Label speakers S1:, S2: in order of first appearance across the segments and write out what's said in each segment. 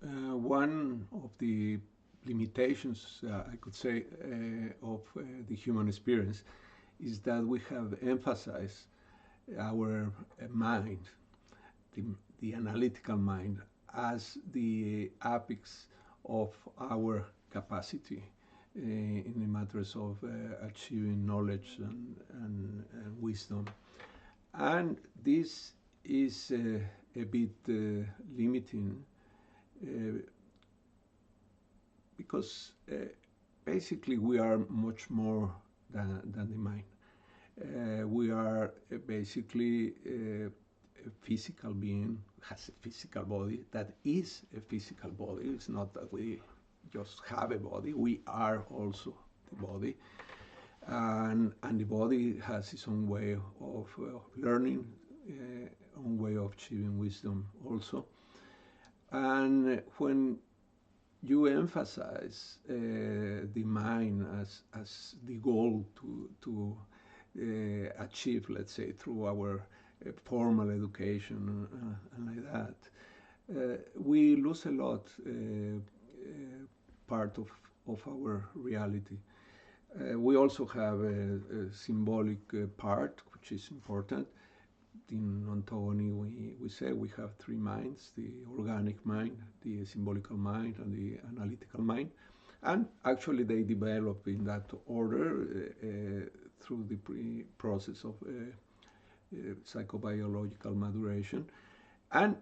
S1: One of the limitations, I could say, of the human experience is that we have emphasized our mind, the, the analytical mind, as the apex of our capacity in the matters of achieving knowledge and wisdom. And this is a bit limiting uh, because basically we are much more than the mind. We are basically a physical being, has a physical body, that is a physical body. It's not that we just have a body, we are also the body. And the body has its own way of learning, own way of achieving wisdom also. And when you emphasize the mind as the goal to achieve, let's say, through our formal education and like that, we lose a lot part of our reality. We also have a symbolic part, which is important. In ontogony, we say we have three minds: the organic mind, the symbolical mind, and the analytical mind. And actually, they develop in that order through the process of psychobiological maduration. And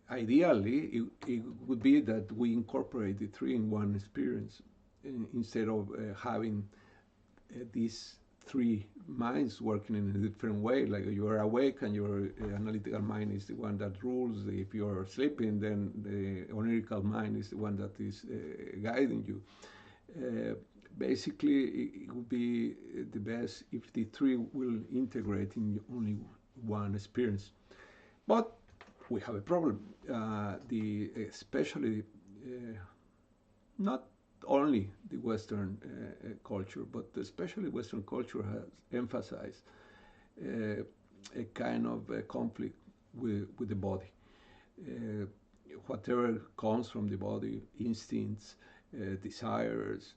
S1: ideally, it would be that we incorporate the three in one experience instead of having these three minds working in a different way. Like you are awake and your analytical mind is the one that rules. If you are sleeping, then the onirical mind is the one that is guiding you. Uh, Basically, it would be the best if the three will integrate in only one experience. But we have a problem. The especially not only the Western culture, but especially Western culture has emphasized uh, a kind of a conflict with the body. Uh, Whatever comes from the body, instincts, desires,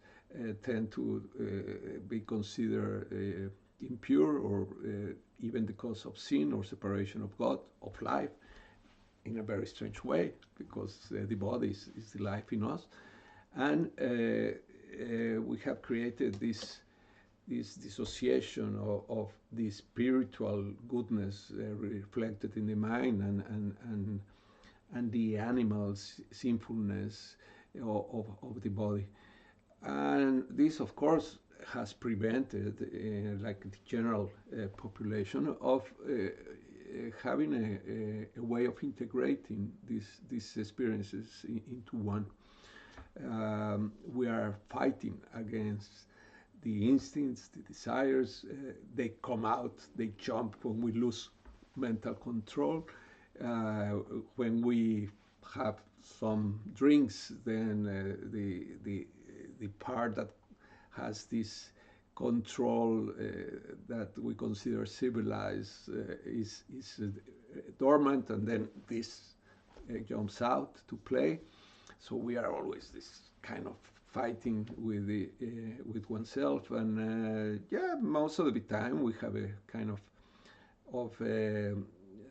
S1: tend to be considered impure or even the cause of sin or separation of God, of life, in a very strange way, because the body is the life in us. And we have created this dissociation of the spiritual goodness reflected in the mind and the animal's sinfulness of the body. And this, of course, has prevented, like the general population, of having a way of integrating these experiences into one. We are fighting against the instincts, the desires. They come out, they jump when we lose mental control. Uh, when we have some drinks, then the part that has this control that we consider civilized is dormant, and then this jumps out to play. So we are always this kind of fighting with oneself, and yeah, most of the time we have a kind of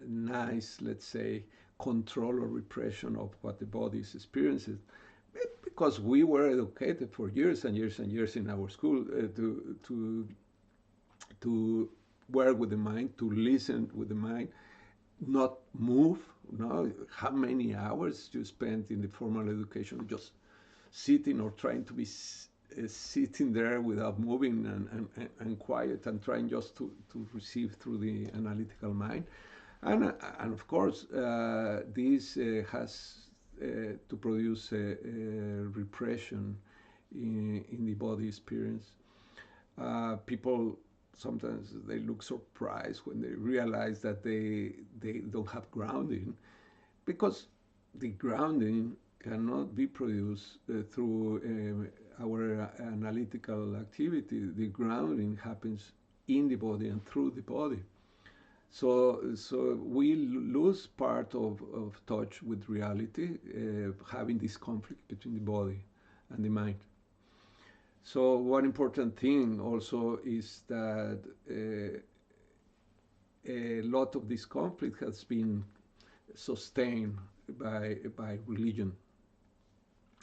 S1: nice, let's say, control or repression of what the body is experiencing, because we were educated for years and years and years in our school to work with the mind, to listen with the mind, not move. No, how many hours you spent in the formal education just sitting or trying to be sitting there without moving and quiet and trying just to receive through the analytical mind. And of course, this has to produce a repression in the body experience. People sometimes they look surprised when they realize that they don't have grounding, because the grounding cannot be produced through our analytical activity. The grounding happens in the body and through the body. So we lose part of touch with reality, having this conflict between the body and the mind. So one important thing also is that a lot of this conflict has been sustained by religion.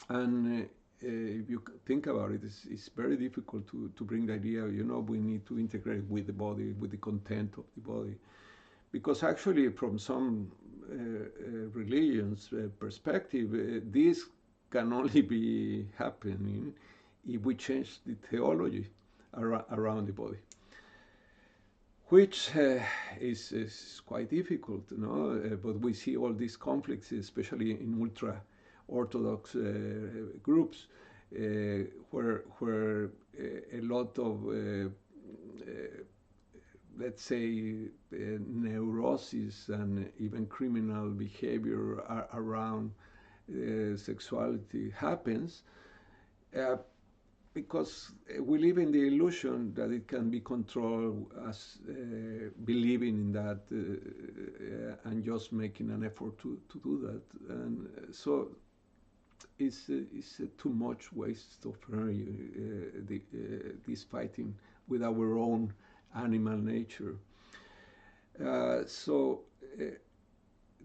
S1: And if you think about it, it's very difficult to bring the idea, we need to integrate with the body, with the content of the body. Because actually, from some religions' perspective, this can only be happening if we change the theology around the body, which is quite difficult, but we see all these conflicts, especially in ultra Orthodox groups, where a lot of let's say neurosis and even criminal behavior around sexuality happens, uh, because we live in the illusion that it can be controlled, as believing in that and just making an effort to do that. And so it's too much waste of energy, this fighting with our own animal nature. So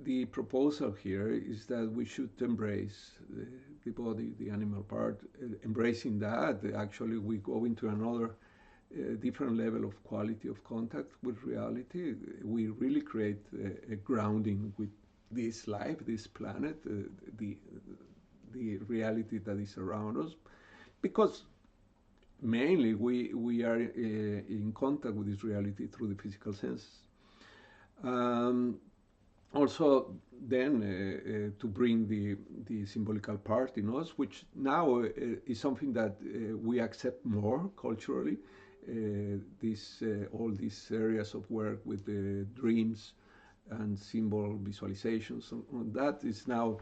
S1: the proposal here is that we should embrace the body, the animal part. Embracing that, actually, we go into another different level of quality of contact with reality. We really create a grounding with this life, this planet, the reality that is around us, because mainly we are in contact with this reality through the physical senses. Um, Also, then to bring the symbolical part in us, which now is something that we accept more culturally. All these areas of work with the dreams and symbol visualizations, and that is now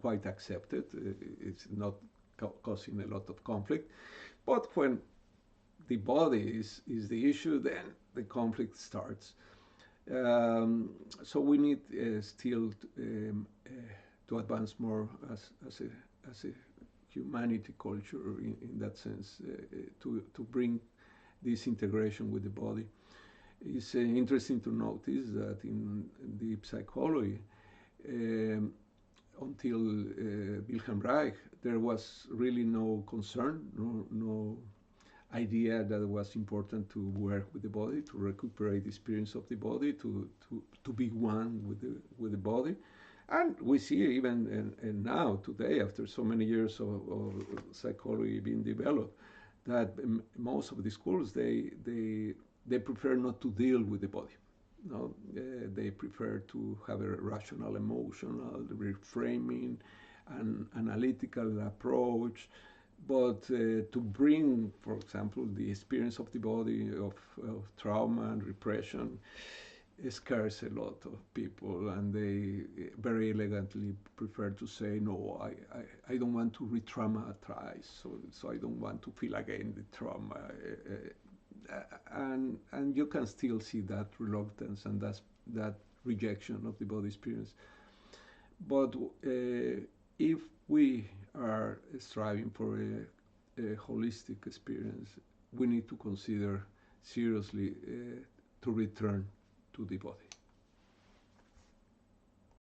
S1: quite accepted. It's not causing a lot of conflict. But when the body is the issue, then the conflict starts. So we need still to advance more as a humanity culture in that sense, to bring this integration with the body. It's interesting to notice that in deep psychology, um, until Wilhelm Reich, there was really no concern, no idea that it was important to work with the body, to recuperate the experience of the body, to be one with the body. And we see even now, today, after so many years of psychology being developed, that most of the schools, they prefer not to deal with the body. No, they prefer to have a rational, emotional reframing, an analytical approach, but to bring, for example, the experience of the body of trauma and repression scares a lot of people, and they very elegantly prefer to say, no, I don't want to re-traumatize, so I don't want to feel again the trauma. And you can still see that reluctance and that rejection of the body experience. But if we are striving for a holistic experience, we need to consider seriously to return to the body.